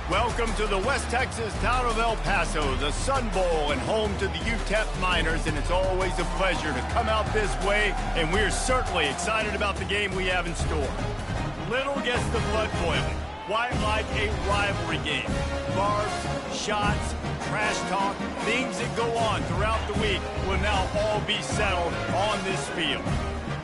Welcome to the West Texas town of El Paso, the Sun Bowl and home to the UTEP Miners, and it's always a pleasure to come out this way, and we're certainly excited about the game we have in store. Little gets the blood boiling. Why like a rivalry game? Barbs, shots, trash talk, things that go on throughout the week will now all be settled on this field.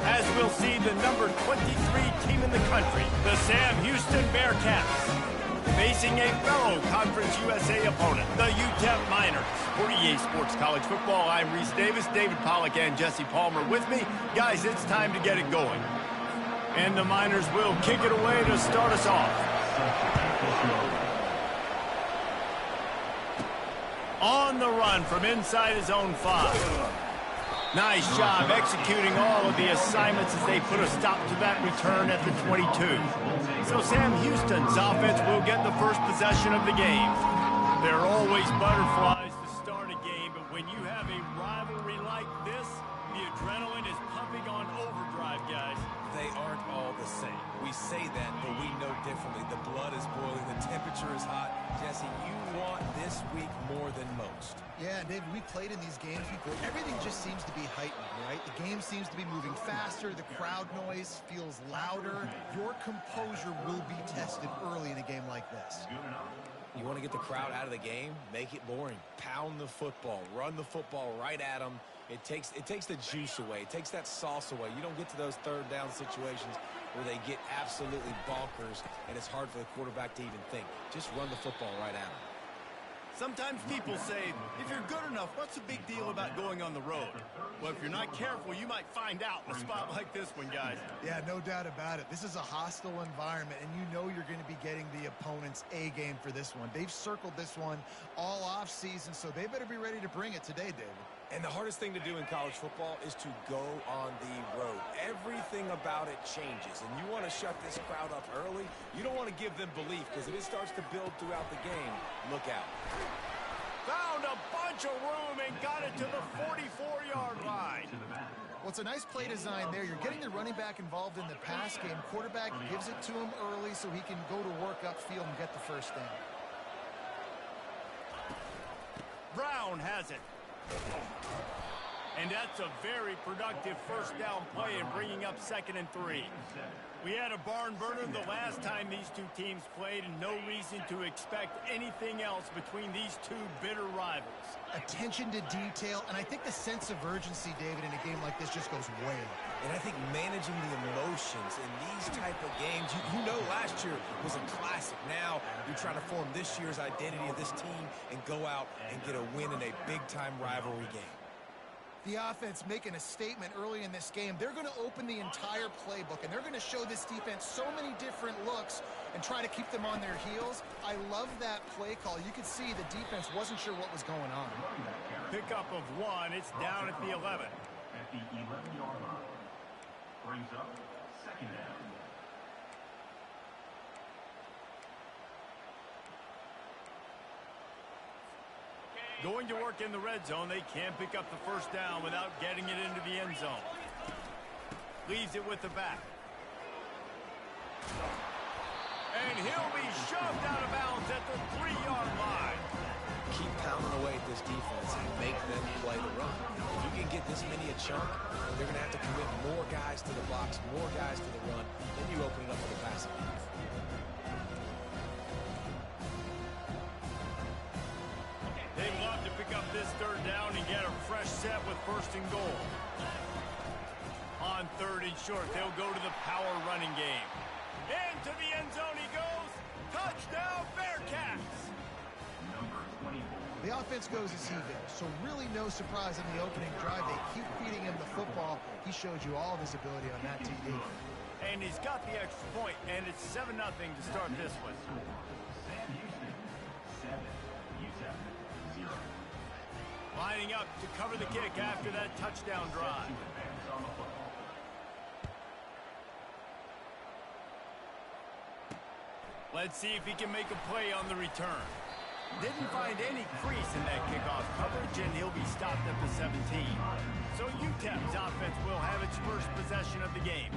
As we'll see the number 23 team in the country, the Sam Houston Bearcats, facing a fellow Conference USA opponent, the UTEP Miners. For EA Sports College Football, I'm Reese Davis, David Pollack, and Jesse Palmer with me. Guys, it's time to get it going. And the Miners will kick it away to start us off. On the run from inside his own 5. Nice job executing all of the assignments as they put a stop to that return at the 22. So Sam Houston's offense will get the first possession of the game. There are always butterflies to start a game, but when you have a rivalry like this, the adrenaline is pumping on overdrive, guys. They aren't all the same. We say that, but we know differently. The blood is boiling, the temperature is hot. Jesse, you want this week more than most. Yeah, David, we played in these games before. Everything just seems to be heightened, right? The game seems to be moving faster. The crowd noise feels louder. Your composure will be tested early in a game like this. You want to get the crowd out of the game? Make it boring. Pound the football. Run the football right at them. It takes the juice away. It takes that sauce away. You don't get to those third down situations where they get absolutely bonkers, and it's hard for the quarterback to even think. Just run the football right at them. Sometimes people say, if you're good enough, what's the big deal about going on the road? Well, if you're not careful, you might find out in a spot like this one, guys. Yeah, no doubt about it. This is a hostile environment, and you know you're going to be getting the opponent's A game for this one. They've circled this one all off season, so they better be ready to bring it today, David. And the hardest thing to do in college football is to go on the road. Everything about it changes, and you want to shut this crowd up early. You don't want to give them belief, because if it starts to build throughout the game, look out. Found a bunch of room and got it to the 44-yard line. Well, it's a nice play design there. You're getting the running back involved in the pass game. Quarterback gives it to him early so he can go to work upfield and get the first down. Brown has it. And that's a very productive first down play in bringing up 2nd and 3. We had a barn burner the last time these two teams played, and no reason to expect anything else between these two bitter rivals. Attention to detail, and I think the sense of urgency, David, in a game like this just goes way up. And I think managing the emotions in these type of games, you know last year was a classic. Now you're trying to form this year's identity of this team and go out and get a win in a big-time rivalry game. The offense making a statement early in this game. They're going to open the entire playbook, and they're going to show this defense so many different looks and try to keep them on their heels. I love that play call. You could see the defense wasn't sure what was going on. Pickup of 1. It's down at the 11. At the 11-yard line. Brings up 2nd down. Going to work in the red zone, they can't pick up the first down without getting it into the end zone. Leaves it with the back. And he'll be shoved out of bounds at the 3-yard line. Keep pounding away at this defense and make them play the run. If you can get this many a chunk, they're going to have to commit more guys to the box, more guys to the run, then you open it up for the passing game. They'd love to pick up this 3rd down and get a fresh set with 1st and goal. On 3rd and short, they'll go to the power running game. Into the end zone he goes. Touchdown, Bearcats! The offense goes as he goes, so really no surprise in the opening drive. They keep feeding him the football. He showed you all of his ability on that TD. And he's got the extra point, and it's 7-0 to start this one. Lining up to cover the kick after that touchdown drive. Let's see if he can make a play on the return. Didn't find any crease in that kickoff coverage, and he'll be stopped at the 17. So UTEP's offense will have its first possession of the game.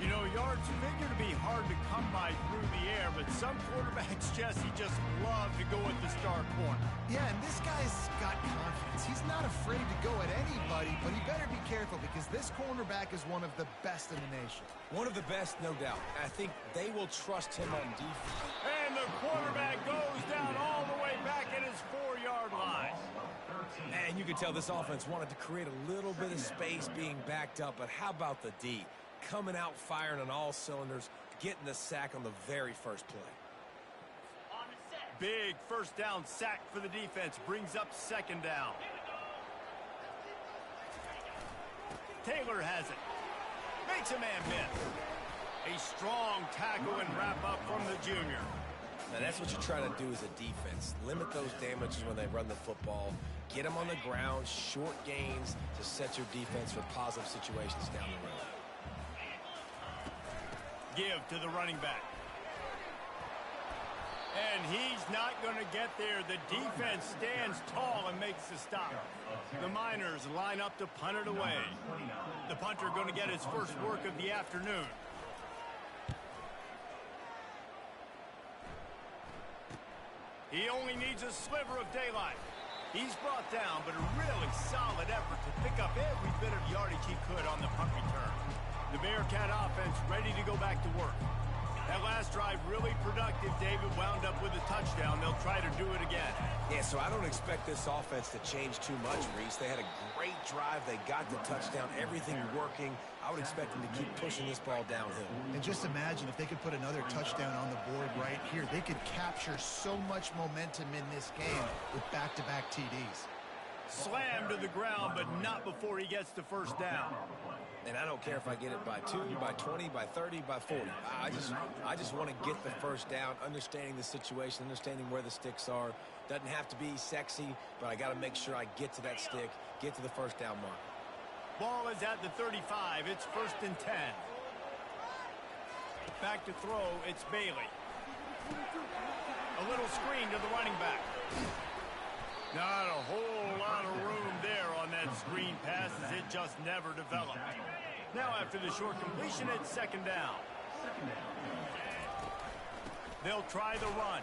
You know, yards figure to be hard to come by through the air, but some quarterbacks, Jesse, just love to go at the star corner. Yeah, and this guy's got confidence. He's not afraid to go at anybody, but he better be careful because this cornerback is one of the best in the nation. One of the best, no doubt. I think they will trust him on defense. And the quarterback goes down all the way back at his 4-yard line. And you can tell this offense wanted to create a little bit of space being backed up, but how about the D? Coming out firing on all cylinders, getting the sack on the very first play. Big first down sack for the defense, brings up second down. Taylor has it. Makes a man miss. A strong tackle and wrap up from the junior. Now that's what you're trying to do as a defense. Limit those damages when they run the football. Get them on the ground, short gains to set your defense for positive situations down the road. Give to the running back. And he's not going to get there. The defense stands tall and makes the stop. The Miners line up to punt it away. The punter going to get his first work of the afternoon. He only needs a sliver of daylight. He's brought down, but a really solid effort to pick up every bit of yardage he could on the punt return. The Bearcat offense ready to go back to work. That last drive really productive. David wound up with a touchdown. They'll try to do it again. Yeah, so I don't expect this offense to change too much, Reese. They had a great drive. They got the touchdown. Everything working. I would expect them to keep pushing this ball downhill. And just imagine if they could put another touchdown on the board right here. They could capture so much momentum in this game with back-to-back TDs. Slammed to the ground, but not before he gets the first down. And I don't care if I get it by 2, by 20, by 30, by 40. I just want to get the first down, understanding the situation, understanding where the sticks are. Doesn't have to be sexy, but I got to make sure I get to that stick, get to the first down mark. Ball is at the 35. It's 1st and 10. Back to throw. It's Bailey. A little screen to the running back. Not a whole lot of room there on that screen pass as it just never developed. Now after the short completion, it's 2nd down. They'll try the run.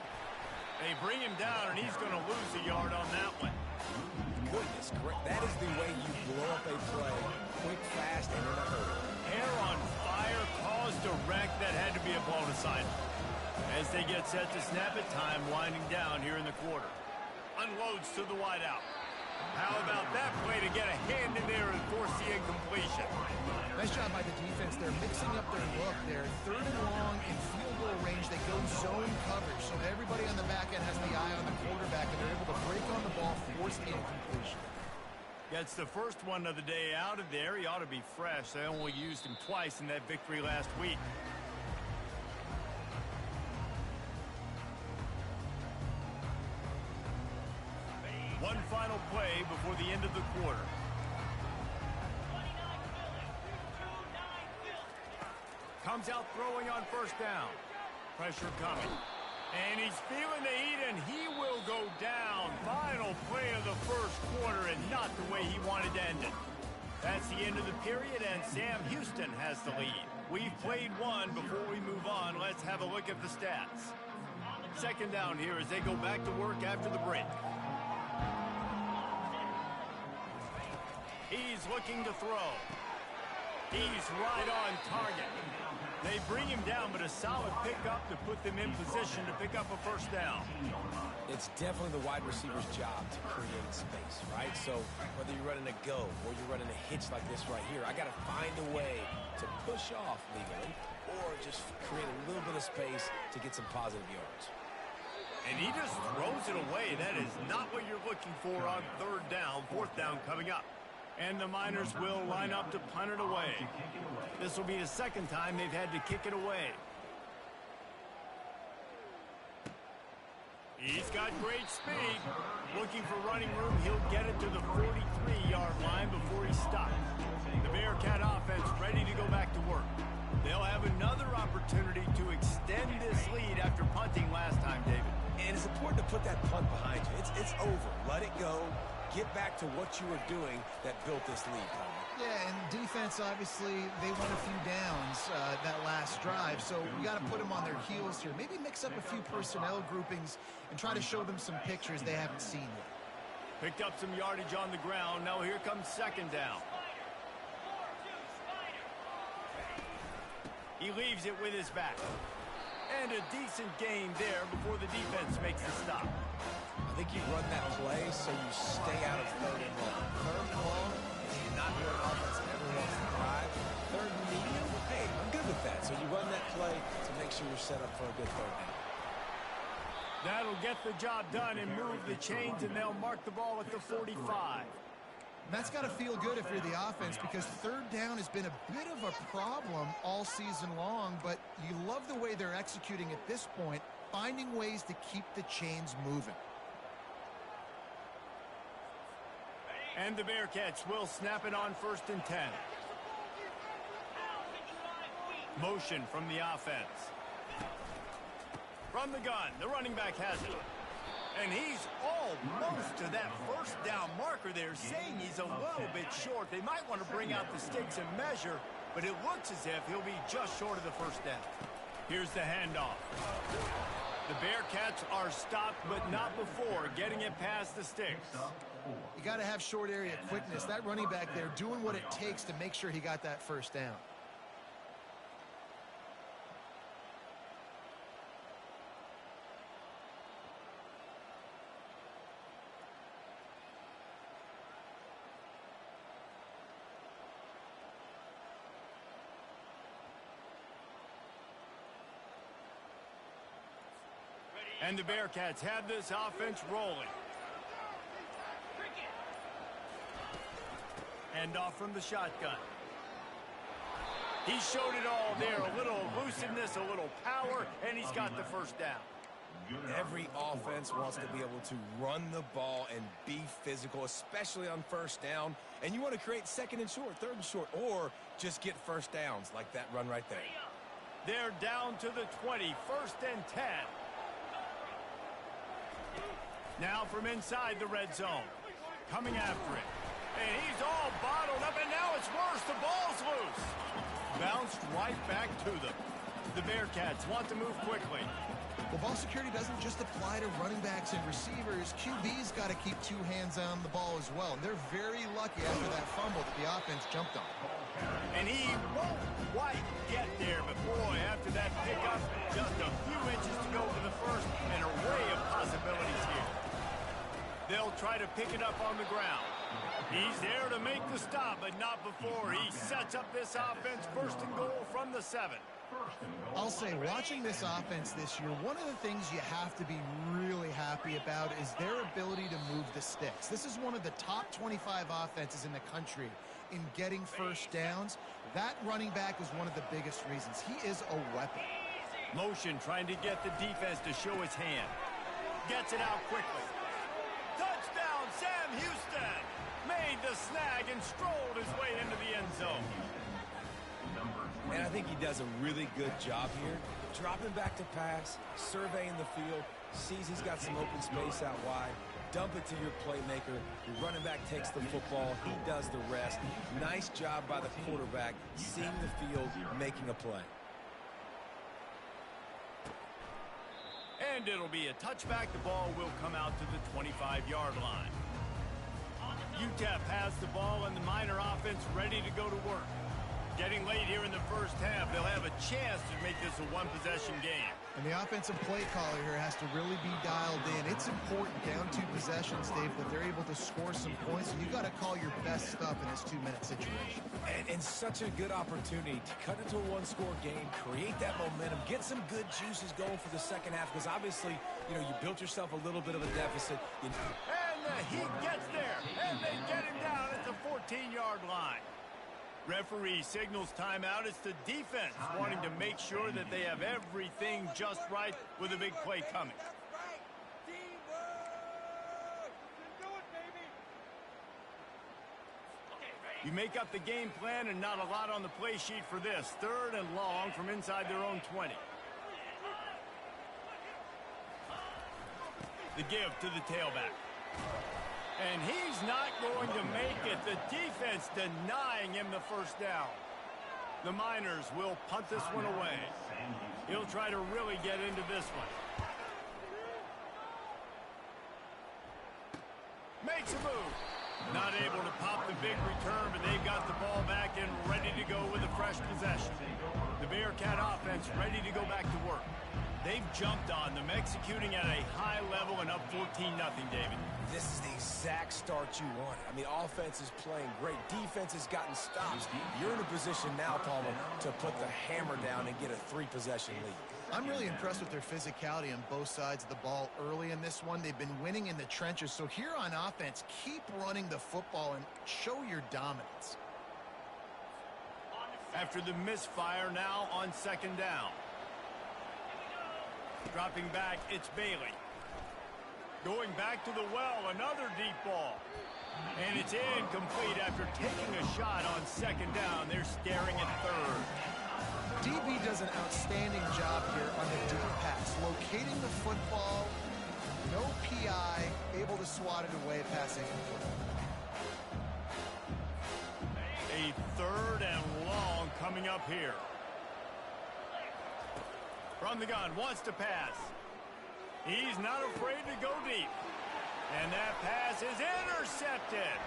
They bring him down, and he's going to lose a yard on that one. Goodness, that is the way you blow up a play. Quick, fast, and in a hurry. Hair on fire caused a wreck that had to be a blown aside. As they get set to snap it, time winding down here in the quarter. Unloads to the wideout. How about that play to get a hand in there and force the incompletion? Nice job by the defense. They're mixing up their look. They're 3rd and long in field goal range. They go zone coverage, so everybody on the back end has the eye on the quarterback, and they're able to break on the ball, force the incompletion. Gets the first one of the day out of there. He ought to be fresh. They only used him twice in that victory last week. One final play before the end of the quarter. Comes out throwing on 1st down. Pressure coming. And he's feeling the heat, and he will go down. Final play of the 1st quarter, and not the way he wanted to end it. That's the end of the period, and Sam Houston has the lead. We've played one. Before we move on, let's have a look at the stats. 2nd down here as they go back to work after the break. He's looking to throw. He's right on target. They bring him down, but a solid pickup to put them in position to pick up a 1st down. It's definitely the wide receiver's job to create space, right? So whether you're running a go or you're running a hitch like this right here, I got to find a way to push off legally or just create a little bit of space to get some positive yards. And he just throws it away. That is not what you're looking for on 3rd down, 4th down coming up. And the Miners will line up to punt it away. This will be the 2nd time they've had to kick it away. He's got great speed. Looking for running room, he'll get it to the 43-yard line before he stops. The Bearcat offense ready to go back to work. They'll have another opportunity to extend this lead after punting last time, David. And it's important to put that punt behind you. It's over. Let it go. Get back to what you were doing that built this lead, Coleman. Yeah, and defense, obviously, they won a few downs that last drive, so we got to put them on their heels here. Maybe mix up a few personnel groupings and try to show them some pictures they haven't seen yet. Picked up some yardage on the ground. Now here comes second down. He leaves it with his back. And a decent gain there before the defense makes the stop. I think you run that play so you stay out of third and long. Third and long is not where an offense ever wants to drive. Third and medium, hey, I'm good with that. So you run that play to make sure you're set up for a good third down. That'll get the job done and move the chains, and they'll mark the ball at the 45. And that's got to feel good if you're the offense, because third down has been a bit of a problem all season long, but you love the way they're executing at this point, finding ways to keep the chains moving. And the Bearcats will snap it on 1st and 10. Motion from the offense. From the gun, the running back has it. And he's almost to that first down marker there, saying he's a little bit short. They might want to bring out the sticks and measure, but it looks as if he'll be just short of the first down. Here's the handoff. The Bearcats are stopped, but not before getting it past the sticks. You got to have short area quickness. That running back there doing what it takes to make sure he got that first down. And the Bearcats have this offense rolling. Hand off from the shotgun. He showed it all there. A little elusiveness, a little power, and he's got the first down. Every offense wants to be able to run the ball and be physical, especially on first down. And you want to create second and short, third and short, or just get first downs like that run right there. They're down to the 20, 1st and 10. Now from inside the red zone. Coming after it. And he's all bottled up, and now it's worse. The ball's loose. Bounced right back to them. The Bearcats want to move quickly. Well, ball security doesn't just apply to running backs and receivers. QB's got to keep two hands on the ball as well. And they're very lucky after that fumble that the offense jumped on. And he won't quite get there, but boy, after that pickup, just a few inches to go for the first, and an array of possibilities here. They'll try to pick it up on the ground. He's there to make the stop, but not before he sets up this offense. 1st and goal from the 7. I'll say, watching this offense this year, one of the things you have to be really happy about is their ability to move the sticks. This is one of the top 25 offenses in the country in getting first downs. That running back is one of the biggest reasons. He is a weapon. Motion trying to get the defense to show his hand. Gets it out quickly. Touchdown, Sam Houston! Made the snag and strolled his way into the end zone. And I think he does a really good job here. Dropping back to pass, surveying the field, sees he's got some open space out wide, dump it to your playmaker. Your running back takes the football. He does the rest. Nice job by the quarterback, seeing the field, making a play. And it'll be a touchback. The ball will come out to the 25-yard line. UTEP has the ball, and the Miner offense ready to go to work. Getting late here in the first half, they'll have a chance to make this a one-possession game. And the offensive play caller here has to really be dialed in. It's important, down 2 possessions, Dave, that they're able to score some points, and you got to call your best stuff in this 2-minute situation. And such a good opportunity to cut into a one-score game, create that momentum, get some good juices going for the second half, because obviously, you know, you built yourself a little bit of a deficit. And the Heat gets there, and they get him down at the 14-yard line. Referee signals timeout. It's the defense wanting to make sure that they have everything just right with a big play coming. You make up the game plan, and not a lot on the play sheet for this. 3rd and long from inside their own 20. The give to the tailback. And he's not going to make it. The defense denying him the first down. The Miners will punt this one away. He'll try to really get into this one. Makes a move. Not able to pop the big return, but they've got the ball back and ready to go with a fresh possession. The Bearcat offense ready to go back to work. They've jumped on them, executing at a high level and up 14-0, David. This is the exact start you want. I mean, offense is playing great. Defense has gotten stops. You're in a position now, Palmer, to put the hammer down and get a 3-possession lead. I'm really impressed with their physicality on both sides of the ball early in this one. They've been winning in the trenches. So here on offense, keep running the football and show your dominance. After the misfire, now on second down. Dropping back, it's Bailey. Going back to the well, another deep ball. And it's incomplete after taking a shot on second down. They're staring at third. DB does an outstanding job here on the deep pass, locating the football, no PI, able to swat it away, passing. A third and long coming up here. From the gun, wants to pass. He's not afraid to go deep. And that pass is intercepted.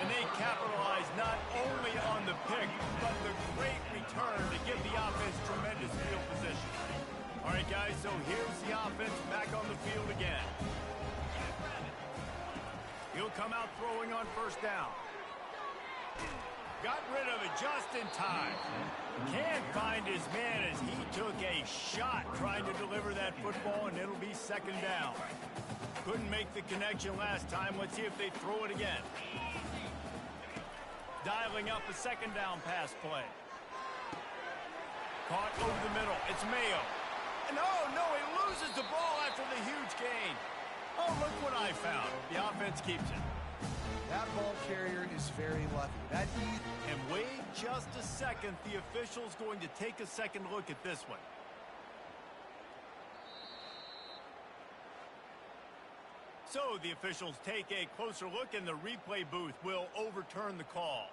And they capitalize not only on the pick, but the great return to give the offense tremendous field position. All right, guys, so here's the offense back on the field again. He'll come out throwing on first down. Got rid of it just in time. Can't find his man as he took a shot trying to deliver that football, and it'll be second down. Couldn't make the connection last time. Let's see if they throw it again. Dialing up a second down pass play. Caught over the middle. It's Mayo. And oh, no, he loses the ball after the huge gain. Oh, look what I found. The offense keeps it. That ball carrier is very lucky. And wait just a second. The official's going to take a second look at this one. So the officials take a closer look, and the replay booth will overturn the call.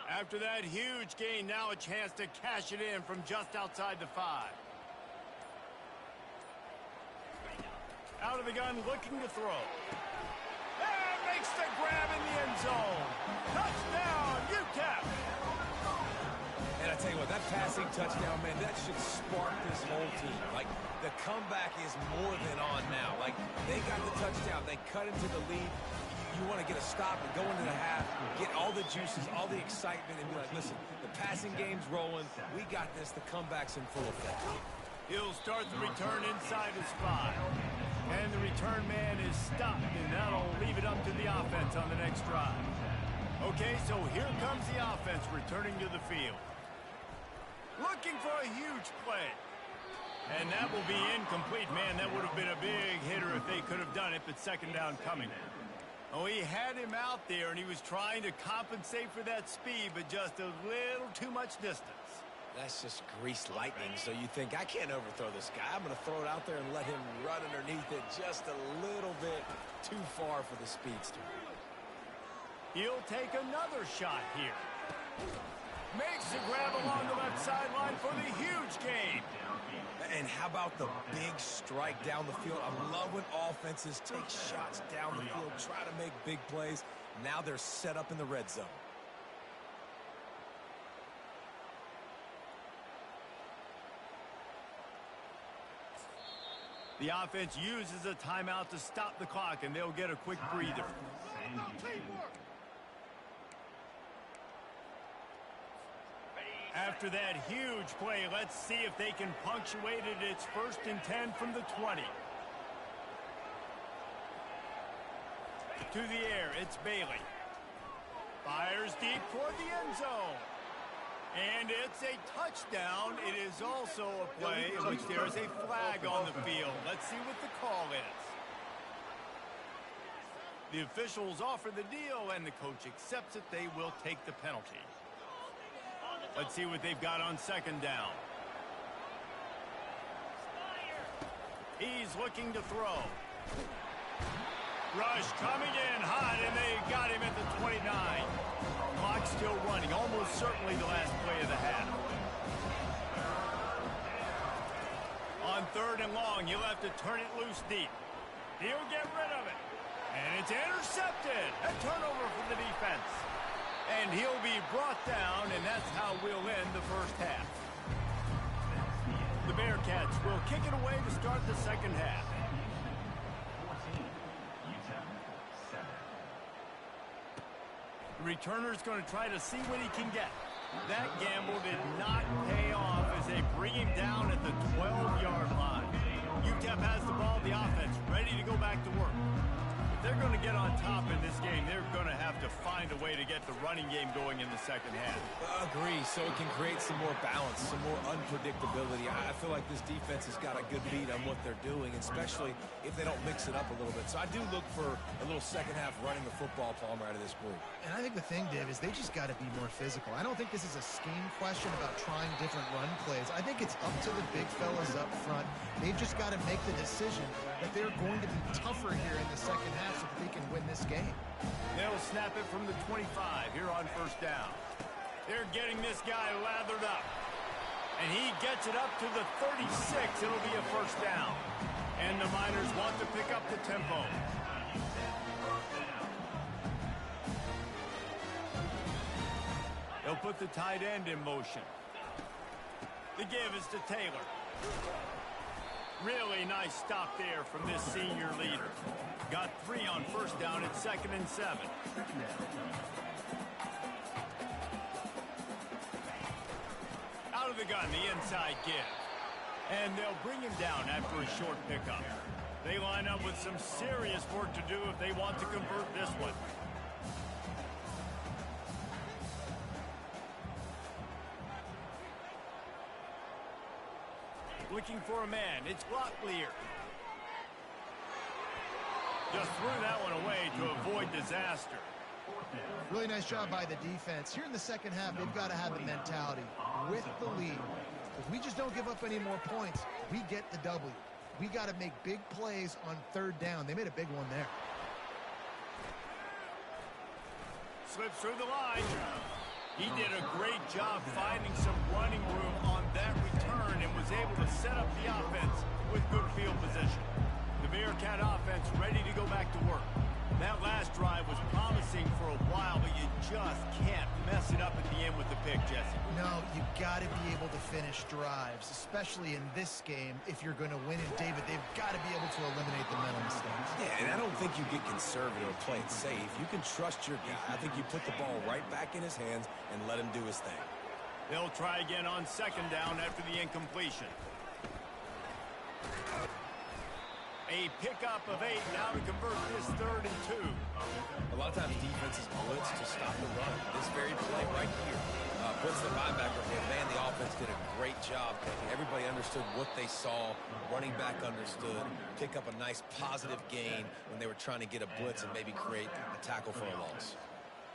After that huge gain, now a chance to cash it in from just outside the 5. Out of the gun, looking to throw. And makes the grab in the end zone. Touchdown, UTEP! And I tell you what, that passing touchdown, man, that should spark this whole team. Like, the comeback is more than on now. Like, they got the touchdown. They cut into the lead. You want to get a stop and go into the half, get all the juices, all the excitement, and be like, listen, the passing game's rolling. We got this. The comeback's in full effect. He'll start the return inside his 5. And the return man is stopped, and that'll leave it up to the offense on the next drive. Okay, so here comes the offense returning to the field. Looking for a huge play. And that will be incomplete. Man, that would have been a big hitter if they could have done it, but second down coming. Oh, he had him out there, and he was trying to compensate for that speed, but just a little too much distance. That's just greased lightning. So you think, I can't overthrow this guy. I'm going to throw it out there and let him run underneath it just a little bit too far for the speedster. He'll take another shot here. Makes the grab along the left sideline for the huge gain. And how about the big strike down the field? I love when offenses take shots down the field, try to make big plays. Now they're set up in the red zone. The offense uses a timeout to stop the clock, and they'll get a quick breather. After that huge play, let's see if they can punctuate it. It's 1st and 10 from the 20. To the air, it's Bailey. Fires deep toward the end zone. And it's a touchdown. It is also a play in which there is a flag on the field. Let's see what the call is. The officials offer the deal, and the coach accepts it. They will take the penalty. Let's see what they've got on second down. He's looking to throw. Rush coming in hot, and they got him at the 29. Clock still running, almost certainly the last play of the half. On 3rd and long, he'll have to turn it loose deep. He'll get rid of it. And it's intercepted. A turnover for the defense. And he'll be brought down, and that's how we'll end the first half. The Bearcats will kick it away to start the second half. 14, UTEP 7. The returner's going to try to see what he can get. That gamble did not pay off as they bring him down at the 12-yard line. UTEP has the ball, the offense ready to go back to work. If they're going to get on top in this game, they're going to have to find a way to get the running game going in the second half. Agree, so it can create some more balance, some more unpredictability. I feel like this defense has got a good beat on what they're doing, especially if they don't mix it up a little bit. So I do look for a little second half running the football, Palmer, out of this group. And I think the thing, Dave, is they just got to be more physical. I don't think this is a scheme question about trying different run plays. I think it's up to the big fellas up front. They've just got to make the decision that they're going to be tougher here in the second half so that they can win this game. They'll snap it from the 25 here on 1st down. They're getting this guy lathered up. And he gets it up to the 36. It'll be a 1st down. And the Miners want to pick up the tempo. They'll put the tight end in motion. The give is to Taylor. Really nice stop there from this senior leader. Got 3 on 1st down at 2nd and 7. Out of the gun, the inside give. And they'll bring him down after a short pickup. They line up with some serious work to do if they want to convert this one. Looking for a man. It's Locklear. Just threw that one away to avoid disaster. Really nice job by the defense. Here in the second half, they've got to have the mentality with the lead. If we just don't give up any more points, we get the W. We got to make big plays on 3rd down. They made a big one there. Slips through the line. He did a great job finding some running room on that return and was able to set up the offense with good field position. The Bearcat offense ready to go back to work. That last drive was promising for a while, but you just can't mess it up at the end with the pick, Jesse. No, you got to be able to finish drives, especially in this game. If you're going to win it, David, they've got to be able to eliminate the mental mistakes. Yeah, and I don't think you get conservative or play it safe. You can trust your guy. I think you put the ball right back in his hands and let him do his thing. They'll try again on 2nd down after the incompletion. A pickup of 8 now to convert this 3rd and 2. A lot of times defenses blitz to stop the run. This very play right here. Blitz the linebacker, man, the offense did a great job. Everybody understood what they saw. Running back understood. Pick up a nice positive gain when they were trying to get a blitz and maybe create a tackle for a loss.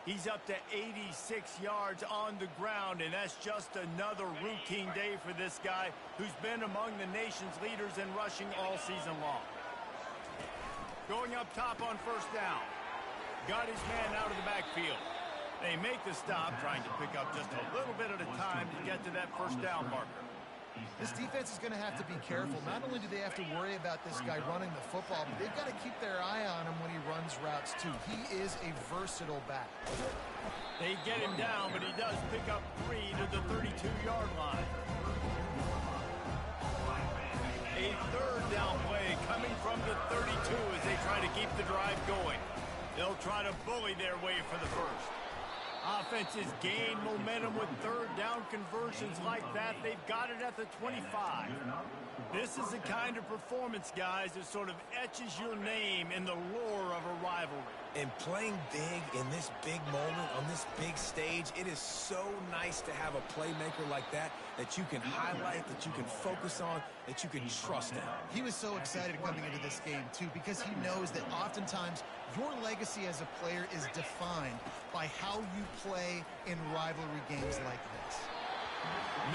He's up to 86 yards on the ground, and that's just another routine day for this guy who's been among the nation's leaders in rushing all season long. Going up top on 1st down. Got his man out of the backfield. They make the stop, trying to pick up just a little bit at a time to get to that 1st down marker. This defense is going to have to be careful. Not only do they have to worry about this guy running the football, but they've got to keep their eye on him when he runs routes, too. He is a versatile back. They get him down, but he does pick up 3 to the 32-yard line. A 3rd down play coming from the 32 as they try to keep the drive going. They'll try to bully their way for the 1st. Offenses gain momentum with 3rd down conversions like that. They've got it at the 25. This is the kind of performance, guys, that sort of etches your name in the lore of a rivalry. And playing big in this big moment, on this big stage, it is so nice to have a playmaker like that that you can highlight, that you can focus on, that you can trust in. He was so excited coming into this game, too, because he knows that oftentimes your legacy as a player is defined by how you play in rivalry games like this.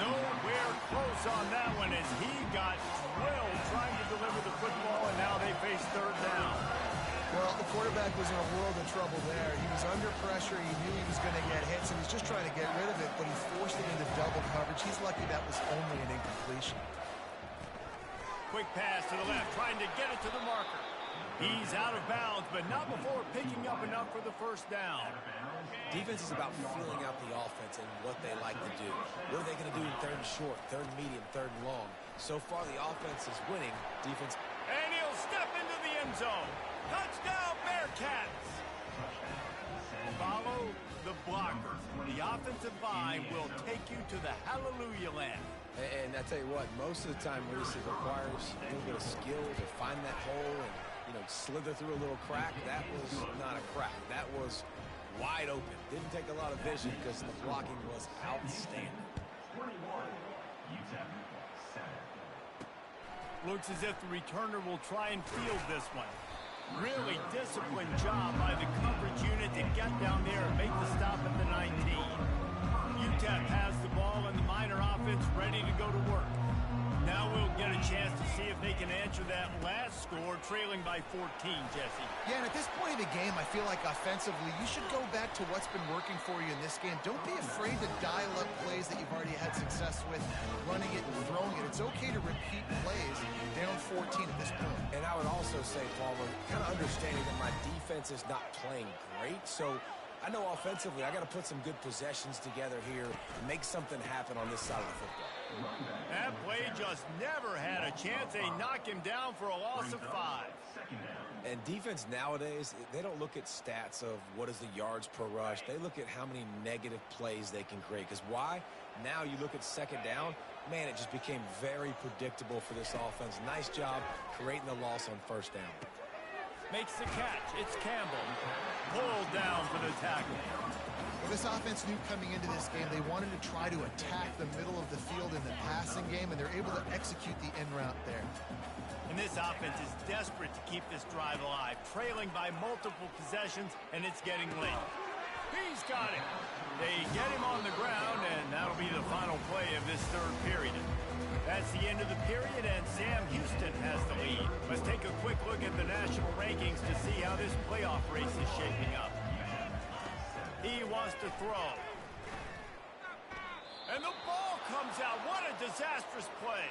Nowhere close on that one as he got drilled trying to deliver the football, and now they face third down. Well, the quarterback was in a world of trouble there. He was under pressure. He knew he was going to get hit, so he was just trying to get rid of it, but he forced it into double coverage. He's lucky that was only an incompletion. Quick pass to the left, trying to get it to the marker. He's out of bounds, but not before picking up enough for the first down. Defense is about feeling out the offense and what they like to do. What are they going to do in third and short, third and medium, third and long? So far, the offense is winning. Defense. And he'll step into the end zone. Touchdown, Bearcats! Follow the blocker. The offensive line will take you to the hallelujah land. And I tell you what, most of the time, Reese, it requires a little bit of skill to find that hole and, slither through a little crack. That was not a crack. That was wide open. Didn't take a lot of vision because the blocking was outstanding. 21, UTEP 7. Looks as if the returner will try and field this one. Really disciplined job by the coverage unit to get down there and make the stop at the 19. UTEP has the ball and the Miner offense ready to go to work. Now we'll get a chance to see if they can answer that last score, trailing by 14, Jesse. Yeah, and at this point of the game, I feel like offensively, you should go back to what's been working for you in this game. Don't be afraid to dial up plays that you've already had success with, running it and throwing it. It's okay to repeat plays down 14 at this point. And I would also say, Palmer, kind of understanding that my defense is not playing great, so I know offensively I got to put some good possessions together here and make something happen on this side of the football. That play just never had a chance. They knock him down for a loss of 5. And defense nowadays, they don't look at stats of what is the yards per rush. They look at how many negative plays they can create. Because why? Now you look at second down, man, it just became very predictable for this offense. Nice job creating the loss on first down. Makes the catch. It's Campbell. Pulled down for the tackle. Well, this offense knew coming into this game they wanted to try to attack the middle of the field in the passing game, and they're able to execute the end route there. And this offense is desperate to keep this drive alive, trailing by multiple possessions, and it's getting late. He's got it. They get him on the ground, and that'll be the final play of this third period. That's the end of the period, and Sam Houston has the lead. Let's take a quick look at the national rankings to see how this playoff race is shaping up. He wants to throw. And the ball comes out. What a disastrous play.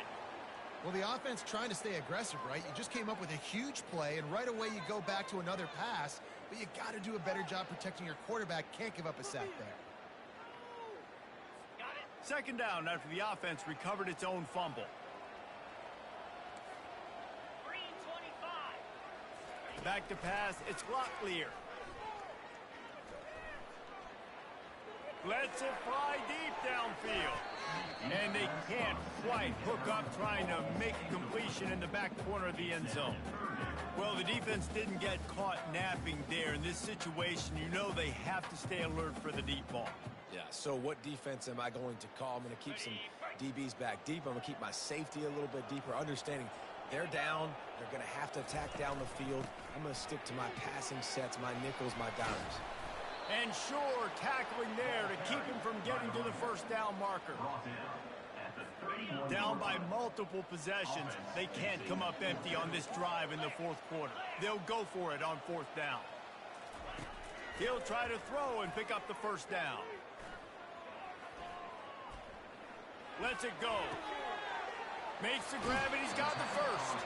Well, the offense trying to stay aggressive, right? You just came up with a huge play, and right away you go back to another pass, but you got to do a better job protecting your quarterback. Can't give up a sack there. Second down after the offense recovered its own fumble. Back to pass, it's Locklear. Lets it fly deep downfield. And they can't quite hook up trying to make a completion in the back corner of the end zone. Well, the defense didn't get caught napping there. In this situation, you know they have to stay alert for the deep ball. Yeah, so what defense am I going to call? I'm going to keep some DBs back deep. I'm going to keep my safety a little bit deeper, understanding they're down. They're going to have to attack down the field. I'm going to stick to my passing sets, my nickels, my dimes. And sure, tackling there to keep him from getting to the first down marker. Down by multiple possessions. They can't come up empty on this drive in the fourth quarter. They'll go for it on fourth down. He'll try to throw and pick up the first down. Lets it go. Makes the grab, and he's got the first.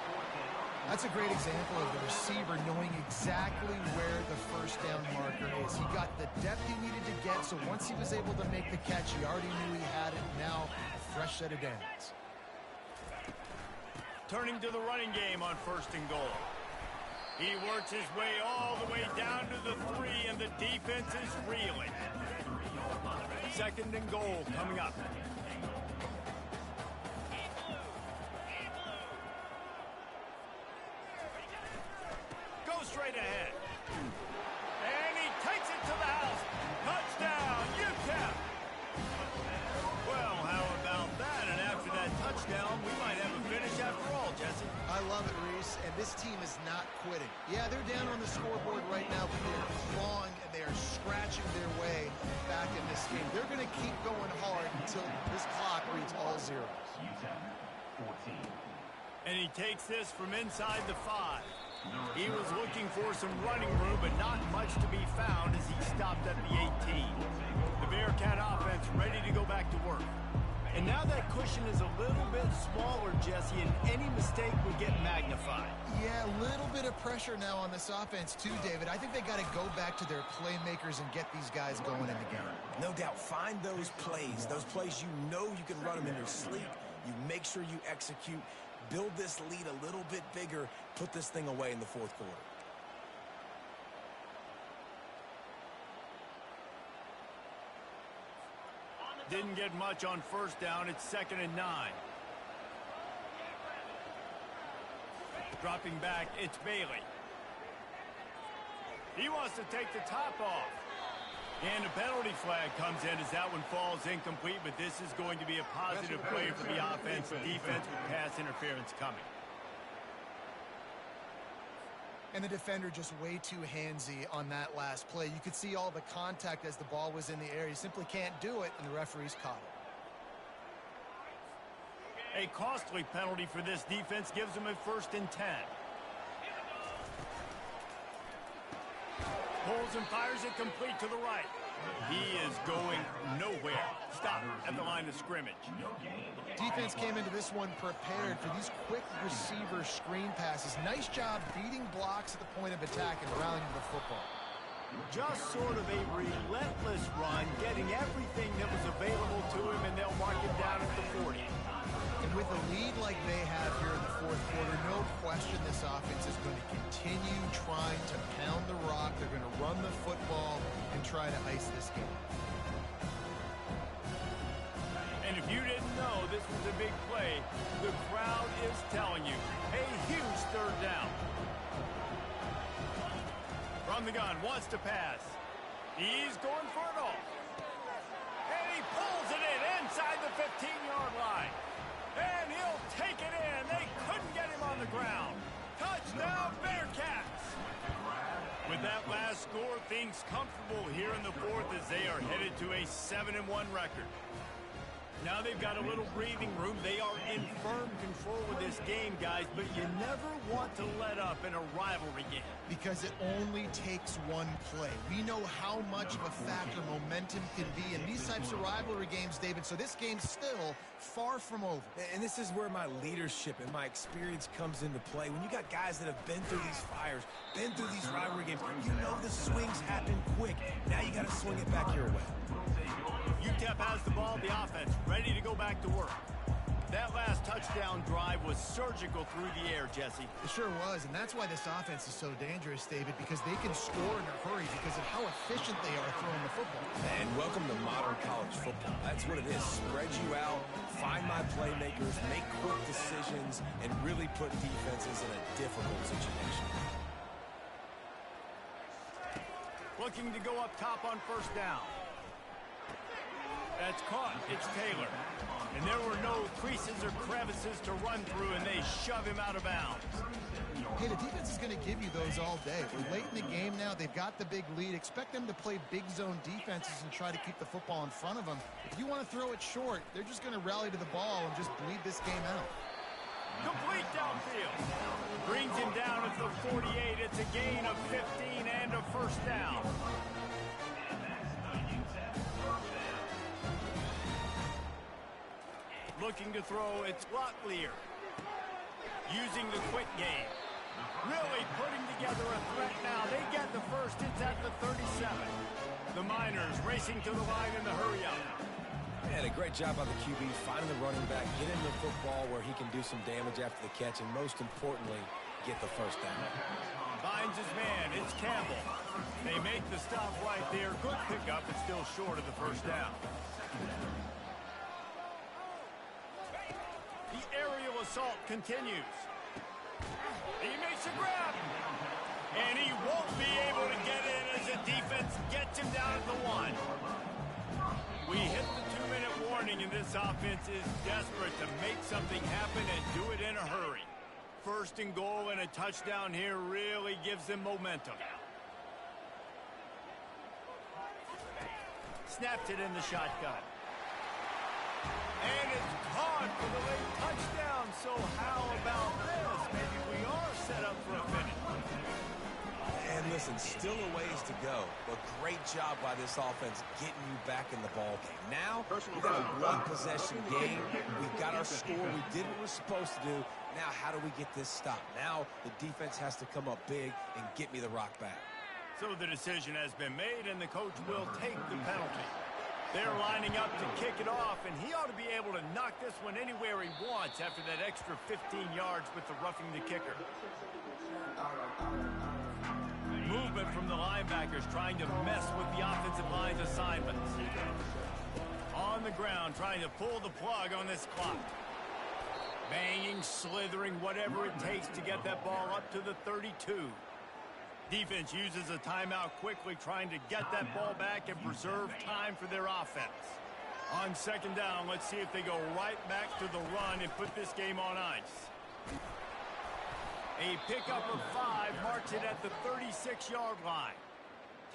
That's a great example of the receiver knowing exactly where the first down marker is. He got the depth he needed to get, so once he was able to make the catch, he already knew he had it. Now, a fresh set of downs. Turning to the running game on first and goal. He works his way all the way down to the 3, and the defense is reeling. Second and goal coming up. Straight ahead. And he takes it to the house. Touchdown, UTEP. Well, how about that? And after that touchdown, we might have a finish after all, Jesse. I love it, Reese, and this team is not quitting. Yeah, they're down on the scoreboard right now, but they're clawing and they are scratching their way back in this game. They're going to keep going hard until until this clock reads all zeros. UTEP 14. And he takes this from inside the 5. He was looking for some running room, but not much to be found as he stopped at the 18. The Bearcat offense ready to go back to work. And now that cushion is a little bit smaller, Jesse, and any mistake will get magnified. Yeah, a little bit of pressure now on this offense too, David. I think they got to go back to their playmakers and get these guys going in the game. No doubt. Find those plays you know you can run them in your sleep. You make sure you execute. Build this lead a little bit bigger. Put this thing away in the fourth quarter. Didn't get much on first down. It's 2nd and 9. Dropping back, it's Bailey. He wants to take the top off. And a penalty flag comes in as that one falls incomplete, but this is going to be a positive play for the offense. Defense with pass interference coming. And the defender just way too handsy on that last play. You could see all the contact as the ball was in the air. He simply can't do it, and the referees caught it. A costly penalty for this defense gives them a 1st and 10. Pulls and fires it complete to the right. He is going nowhere. Stop at the line of scrimmage. Defense came into this one prepared for these quick receiver screen passes. Nice job beating blocks at the point of attack and rallying to the football. Just sort of a relentless run, getting everything that was available to him, and they'll mark him down at the 40. And with a lead like they have here in the fourth quarter, no question this offense is going to continue trying to pound the rock. They're going to run the football and try to ice this game. And if you didn't know this was a big play, the crowd is telling you. A huge 3rd down. From the gun, wants to pass. He's going for it all. And he pulls it in inside the 15-yard line. And he'll take it in. They couldn't get him on the ground. Touchdown, Bearcats. With that last score, things comfortable here in the 4th as they are headed to a 7-1 record. Now they've got a little breathing room. They are in firm control of this game, guys, but you never want to let up in a rivalry game. Because it only takes one play. We know how much of a factor momentum can be in these types of rivalry games, David, so this game's still far from over. And this is where my leadership and my experience comes into play. When you got guys that have been through these fires, been through these rivalry games, you know the swings happen quick. Now you got to swing it back your way. UTEP has the ball, the offense, ready to go back to work. That last touchdown drive was surgical through the air, Jesse. It sure was, and that's why this offense is so dangerous, David, because they can score in a hurry because of how efficient they are throwing the football. And welcome to modern college football. That's what it is. Spread you out, find my playmakers, make quick decisions, and really put defenses in a difficult situation. Looking to go up top on 1st down. That's caught. It's Taylor. And there were no creases or crevices to run through, and they shove him out of bounds. Hey, the defense is going to give you those all day. We're late in the game now. They've got the big lead. Expect them to play big zone defenses and try to keep the football in front of them. If you want to throw it short, they're just going to rally to the ball and just bleed this game out. Complete downfield. Brings him down at the 48. It's a gain of 15 and a 1st down. Looking to throw, it's Locklear. Using the quick game. Really putting together a threat now. They get the 1st. It's at the 37. The Miners racing to the line in the hurry-up. And a great job by the QB finding the running back, get him the football where he can do some damage after the catch, and most importantly, get the 1st down. Finds his man. It's Campbell. They make the stop right there. Good pickup, but still short of the 1st down. The aerial assault continues. He makes a grab. And he won't be able to get in as the defense gets him down at the 1. We hit the 2-minute warning, and this offense is desperate to make something happen and do it in a hurry. 1st and goal and a touchdown here really gives them momentum. Snapped it in the shotgun. And it's caught for the late touchdown. So how about this? Maybe we are set up for a finish. And listen, still a ways to go, but great job by this offense getting you back in the ball game. Now, we've got a one-possession game. We've got our score. We did what we're supposed to do. Now, how do we get this stopped? Now, the defense has to come up big and get me the rock back. So the decision has been made, and the coach will take the penalty. They're lining up to kick it off, and he ought to be able to knock this one anywhere he wants after that extra 15 yards with the roughing the kicker. Movement from the linebackers trying to mess with the offensive line's assignments. On the ground trying to pull the plug on this clock. Banging, slithering, whatever it takes to get that ball up to the 32. Defense uses a timeout quickly trying to get that ball back and preserve time for their offense. On second down, let's see if they go right back to the run and put this game on ice. A pickup of 5 marks it at the 36-yard line.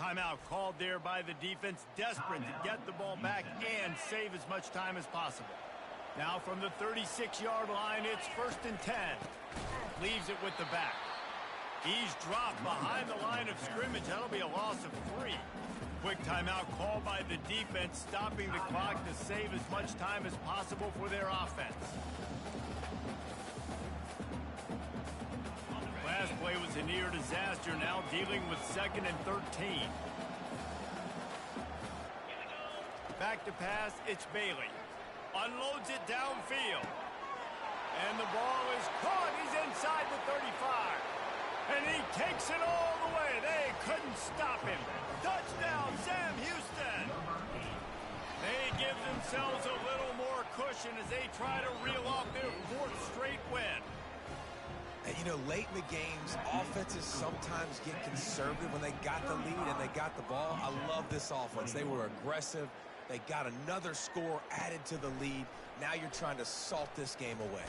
Timeout called there by the defense, desperate to get the ball back and save as much time as possible. Now from the 36-yard line, it's 1st and 10. Leaves it with the back. He's dropped behind the line of scrimmage. That'll be a loss of 3. Quick timeout called by the defense, stopping the clock to save as much time as possible for their offense. Last play was a near disaster, now dealing with 2nd and 13. Back to pass, it's Bailey. Unloads it downfield. And the ball is caught. He's inside the 35. And he takes it all the way. They couldn't stop him. Touchdown, Sam Houston. They give themselves a little more cushion as they try to reel off their 4th straight win. And, you know, late in the games, offenses sometimes get conservative when they got the lead and they got the ball. I love this offense. They were aggressive. They got another score added to the lead. Now you're trying to salt this game away.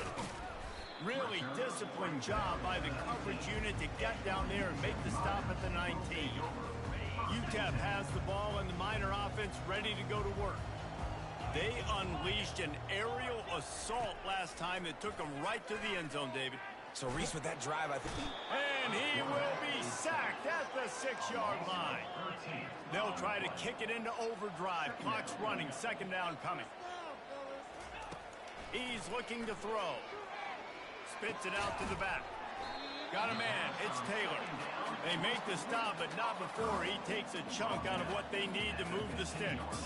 Really disciplined job by the coverage unit to get down there and make the stop at the 19. UTEP has the ball and the Miner offense ready to go to work. They unleashed an aerial assault last time that took them right to the end zone, David. So Reese, with that drive, I think... And he will be sacked at the 6-yard line. They'll try to kick it into overdrive. Clock's running, 2nd down coming. He's looking to throw. Spits it out to the back. Got a man. It's Taylor. They make the stop, but not before he takes a chunk out of what they need to move the sticks.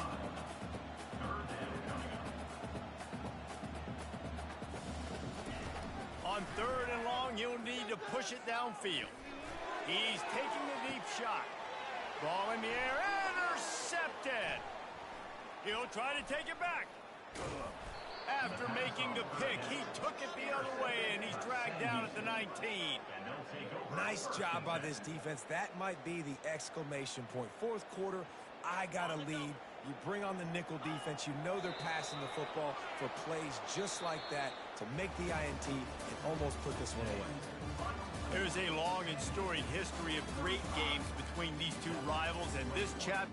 On 3rd and long, you'll need to push it downfield. He's taking the deep shot. Ball in the air, intercepted. He'll try to take it back. After making the pick, he took it the other way, and he's dragged down at the 19. Nice job by this defense. That might be the exclamation point. 4th quarter, I got a lead. You bring on the nickel defense. You know they're passing the football for plays just like that to make the INT and almost put this one away. There's a long and storied history of great games between these two rivals, and this chapter...